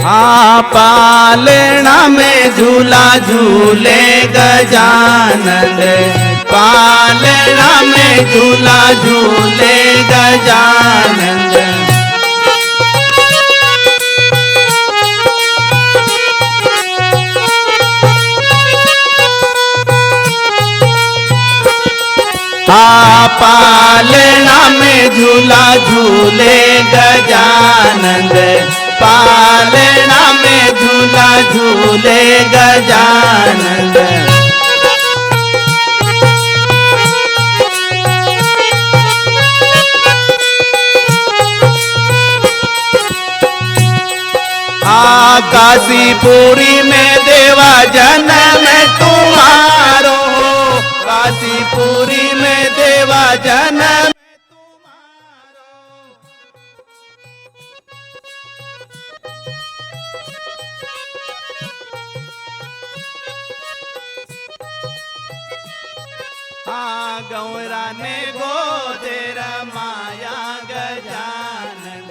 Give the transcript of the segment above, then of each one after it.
हाँ पालना में झूला झूले गजानन, पालना में झूला झूले गजानन। हाँ पालना में झूला झूले गजानन, पालना में झूला झूले गजानन। काशीपुरी में देवा जन्म तुम्हारो, काशीपुरी में देवा जन्म तुम्हारो। हाँ गौरा ने गोदेर माया गजानन,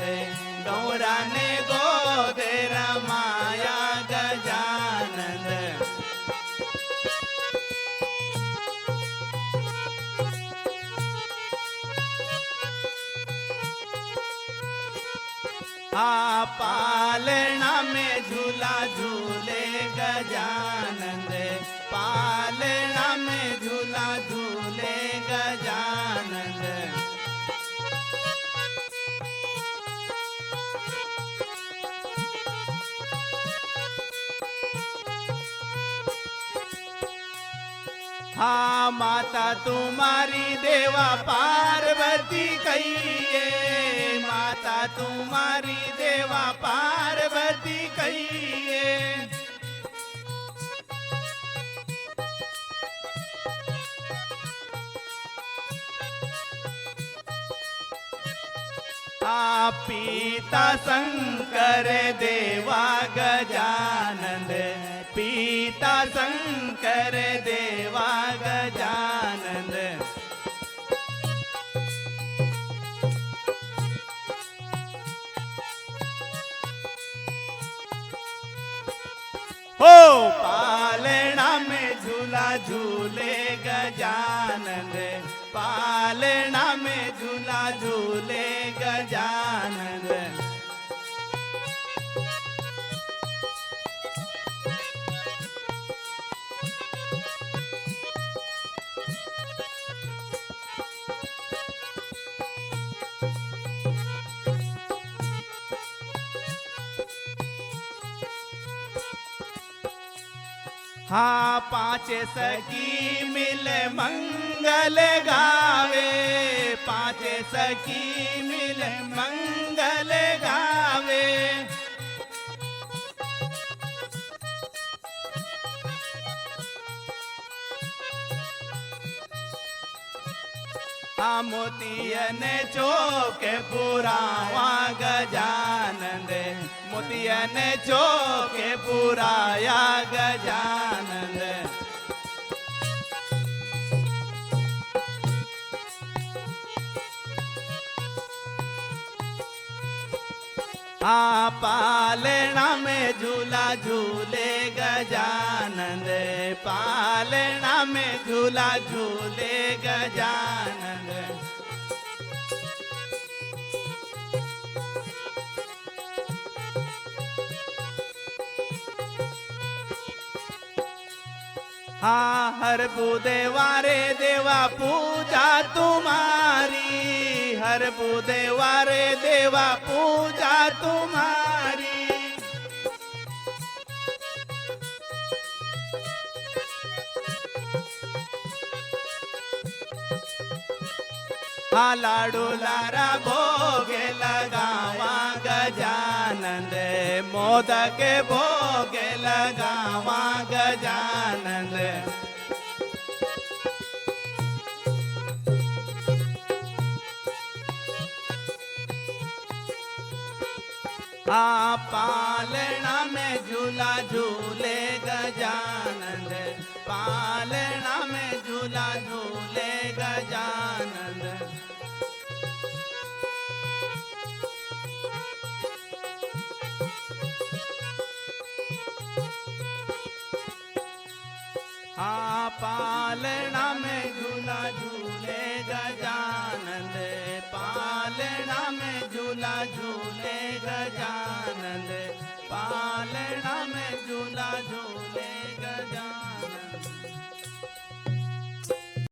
गौरा ने गोदेर माया गजानन। हाँ पालना में झूला झूले गजानन, पालना में झूला झूले गजानन। हाँ माता तुम्हारी देवा पार्वती कहिए, माता तुम्हारी देवा पार्वती कहिए। पीता शंकर देवा गजानन, पीता शंकर देवा गजानन। हो पालना में झूला झूले गजानन, पालना में झूला झूले गजानन। हाँ पांच सखी मिल मंगल गावे, पांच सखी मिल मंगल गावे। मोतियन चौक पुरावा गजानन, मोतियन चौक पुराया गजानन। पालना में झूला झूले गजानन, पालना में झूला झूले गजानन। हर बुधवारे देवा पूजा तुम्हारी, हर बुधवारे देवा पूजा तुम्हारी। लाडू लारा भोगे लगावा गजानन, मोदक भोगे लगावा गजानन। पालना में झूला झूले गजानन, पालना में झूला झूले गजानन। हाँ पालना में झूला झूले गजानंद, पालना में झूला झूले गजानंद, पालना में झूला झूले